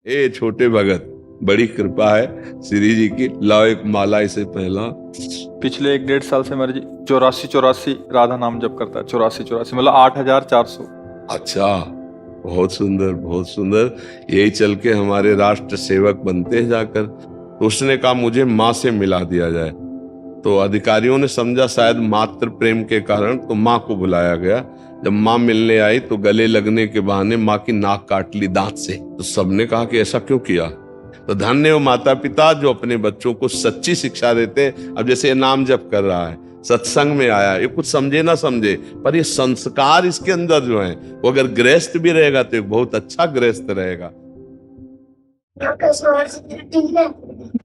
ए छोटे भगत, बड़ी कृपा है श्री जी की। लाओ एक माला इसे पहला। पिछले 1-1.5 साल से मेरे जी 84 राधा नाम जप करता है। 84 मतलब 8400। अच्छा, बहुत सुंदर बहुत सुंदर। यही चल के हमारे राष्ट्र सेवक बनते हैं जाकर। तो उसने कहा मुझे माँ से मिला दिया जाए। तो अधिकारियों ने समझा शायद मातृ प्रेम के कारण, तो माँ को बुलाया गया। जब माँ मिलने आई तो गले लगने के बहाने माँ की नाक काट ली दांत से। तो सबने कहा कि ऐसा क्यों किया। तो धन्य हो माता पिता जो अपने बच्चों को सच्ची शिक्षा देते हैं। अब जैसे ये नाम जप कर रहा है, सत्संग में आया, ये कुछ समझे ना समझे, पर ये संस्कार इसके अंदर जो है, वो अगर गृहस्थ भी रहेगा तो एक बहुत अच्छा गृहस्थ रहेगा।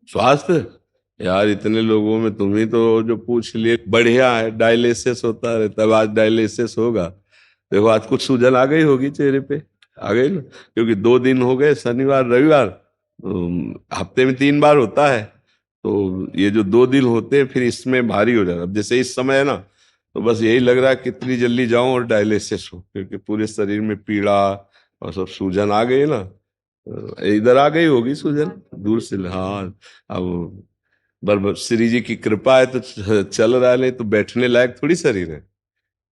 स्वास्थ्य यार, इतने लोगों में तुम ही तो जो पूछ लिए। बढ़िया है, डायलिसिस होता रहता है। आज डायलिसिस होगा। देखो आज कुछ सूजन आ गई होगी चेहरे पे, आ गई ना, क्योंकि 2 दिन हो गए, शनिवार रविवार। हफ्ते में 3 बार होता है। तो ये जो 2 दिन होते हैं फिर इसमें भारी हो जाता है। अब जैसे इस समय है ना, तो बस यही लग रहा है कितनी जल्दी जाऊं और डायलिसिस हो, क्योंकि पूरे शरीर में पीड़ा और सब सूजन आ गई ना। इधर आ गई होगी सूजन दूर से। हाँ, अब बस श्री जी की कृपा है तो चल रहा है, नहीं तो बैठने लायक थोड़ी शरीर है।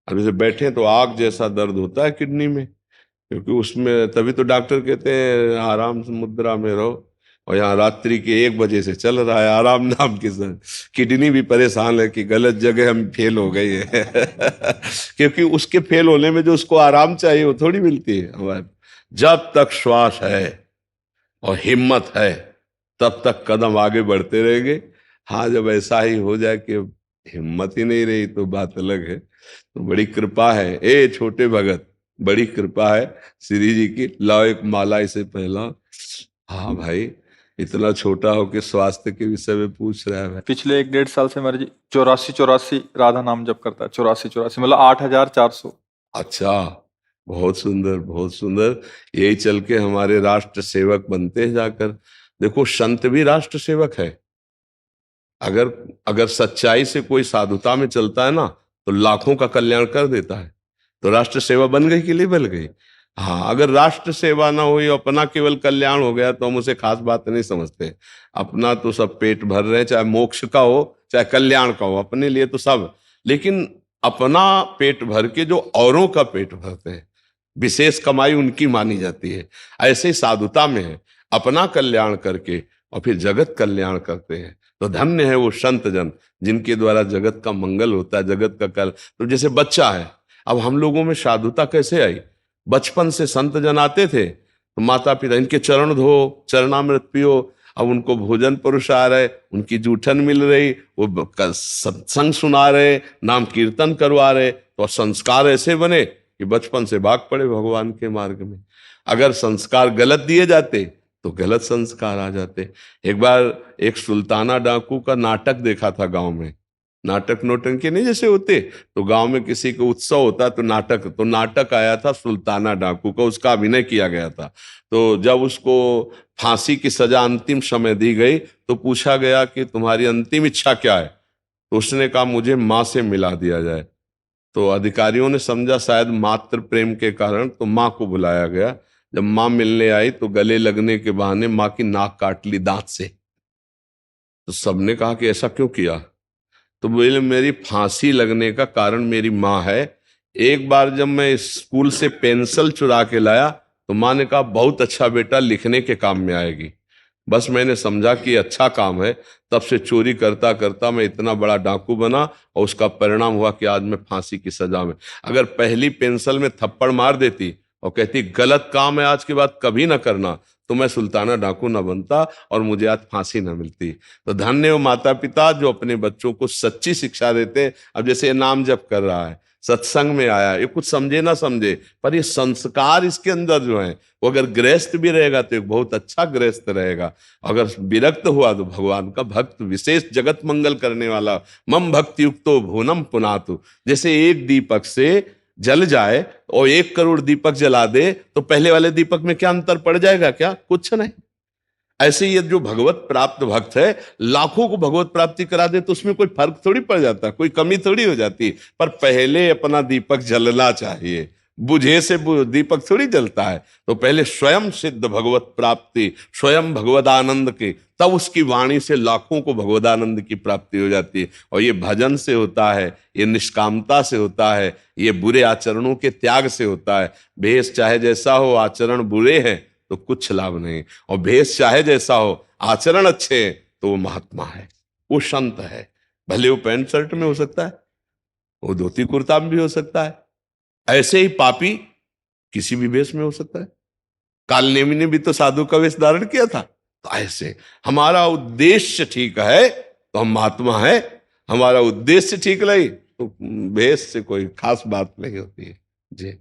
अब जैसे बैठे तो आग जैसा दर्द होता है किडनी में, क्योंकि उसमें तभी तो डॉक्टर कहते हैं आराम से मुद्रा में रहो। और यहाँ रात्रि के 1 बजे से चल रहा है आराम नाम के साथ। किडनी भी परेशान है कि गलत जगह हम फेल हो गए हैं। क्योंकि उसके फेल होने में जो उसको आराम चाहिए वो थोड़ी मिलती है हमारे। जब तक श्वास है और हिम्मत है तब तक कदम आगे बढ़ते रहेंगे। हाँ, जब ऐसा ही हो जाए कि हिम्मत ही नहीं रही तो बात अलग है। तो बड़ी कृपा है ए छोटे भगत, बड़ी कृपा है श्री जी की। लाओ एक माला इसे पहला। हाँ भाई, इतना छोटा हो के स्वास्थ्य के विषय में पूछ रहा है भाई। पिछले 1-1.5 साल से मेरे जी 84 राधा नाम जप करता है। 84 मतलब 8400। अच्छा, बहुत सुंदर बहुत सुंदर। यही चल के हमारे राष्ट्र सेवक बनते हैं जाकर। देखो संत भी राष्ट्र सेवक है। अगर अगर सच्चाई से कोई साधुता में चलता है ना, तो लाखों का कल्याण कर देता है। तो राष्ट्र सेवा बन गई कि नहीं बन गई। हाँ, अगर राष्ट्र सेवा ना हुई, अपना केवल कल्याण हो गया, तो हम उसे खास बात नहीं समझते। अपना तो सब पेट भर रहे हैं, चाहे मोक्ष का हो चाहे कल्याण का हो, अपने लिए तो सब। लेकिन अपना पेट भर के जो औरों का पेट भरते हैं, विशेष कमाई उनकी मानी जाती है। ऐसे ही साधुता में है, अपना कल्याण करके और फिर जगत कल्याण करते हैं। तो धन्य है वो संत जन जिनके द्वारा जगत का मंगल होता है, जगत का कल। तो जैसे बच्चा है, अब हम लोगों में साधुता कैसे आई। बचपन से संत जन आते थे तो माता पिता इनके चरण धो, चरणामृत पियो। अब उनको भोजन परोसा रहे, उनकी जूठन मिल रही, वो सत्संग सुना रहे, नाम कीर्तन करवा रहे, तो संस्कार ऐसे बने कि बचपन से भाग पड़े भगवान के मार्ग में। अगर संस्कार गलत दिए जाते तो गलत संस्कार आ जाते। एक बार एक सुल्ताना डाकू का नाटक देखा था गांव में। नाटक नोटंकी नहीं जैसे होते, तो गांव में किसी का उत्सव होता तो नाटक आया था सुल्ताना डाकू का, उसका अभिनय किया गया था। तो जब उसको फांसी की सजा अंतिम समय दी गई तो पूछा गया कि तुम्हारी अंतिम इच्छा क्या है। तो उसने कहा मुझे माँ से मिला दिया जाए। तो अधिकारियों ने समझा शायद मातृ प्रेम के कारण, तो माँ को बुलाया गया। जब माँ मिलने आई तो गले लगने के बहाने माँ की नाक काट ली दांत से। तो सबने कहा कि ऐसा क्यों किया। तो बोले मेरी फांसी लगने का कारण मेरी माँ है। एक बार जब मैं स्कूल से पेंसिल चुरा के लाया तो माँ ने कहा बहुत अच्छा बेटा, लिखने के काम में आएगी। बस मैंने समझा कि अच्छा काम है, तब से चोरी करता करता मैं इतना बड़ा डाकू बना और उसका परिणाम हुआ कि आज मैं फांसी की सजा में। अगर पहली पेंसिल में थप्पड़ मार देती और कहती गलत काम है आज के बाद कभी ना करना, तो मैं सुल्ताना डाकू ना बनता और मुझे आज फांसी ना मिलती। तो धन्य हो माता पिता जो अपने बच्चों को सच्ची शिक्षा देते हैं। अब जैसे ये नाम जप कर रहा है, सत्संग में आया, ये कुछ समझे ना समझे, पर ये संस्कार इसके अंदर जो है, वो अगर गृहस्थ भी रहेगा तो एक बहुत अच्छा गृहस्थ रहेगा। अगर विरक्त हुआ तो भगवान का भक्त, विशेष जगत मंगल करने वाला। मम भक्ति युक्तो भुवनम पुनातु। जैसे एक दीपक से जल जाए और 1 करोड़ दीपक जला दे तो पहले वाले दीपक में क्या अंतर पड़ जाएगा, क्या कुछ नहीं। ऐसे ही ये जो भगवत प्राप्त भक्त है, लाखों को भगवत प्राप्ति करा दे तो उसमें कोई फर्क थोड़ी पड़ जाता, कोई कमी थोड़ी हो जाती। पर पहले अपना दीपक जलना चाहिए, बुझे से दीपक थोड़ी जलता है। तो पहले स्वयं सिद्ध भगवत प्राप्ति, स्वयं भगवत आनंद के, तब उसकी वाणी से लाखों को भगवत आनंद की प्राप्ति हो जाती है। और ये भजन से होता है, ये निष्कामता से होता है, ये बुरे आचरणों के त्याग से होता है। भेष चाहे जैसा हो, आचरण बुरे हैं तो कुछ लाभ नहीं, और भेष चाहे जैसा हो, आचरण अच्छे हैं तो वो महात्मा है, वो संत है। भले वो पैंट शर्ट में हो सकता है, वो धोती कुर्ता में भी हो सकता है, ऐसे ही पापी किसी भी वेश में हो सकता है। कालनेमी ने भी तो साधु का वेश धारण किया था। तो ऐसे हमारा उद्देश्य ठीक है तो हम महात्मा है, हमारा उद्देश्य ठीक नहीं तो वेश से कोई खास बात नहीं होती है जी।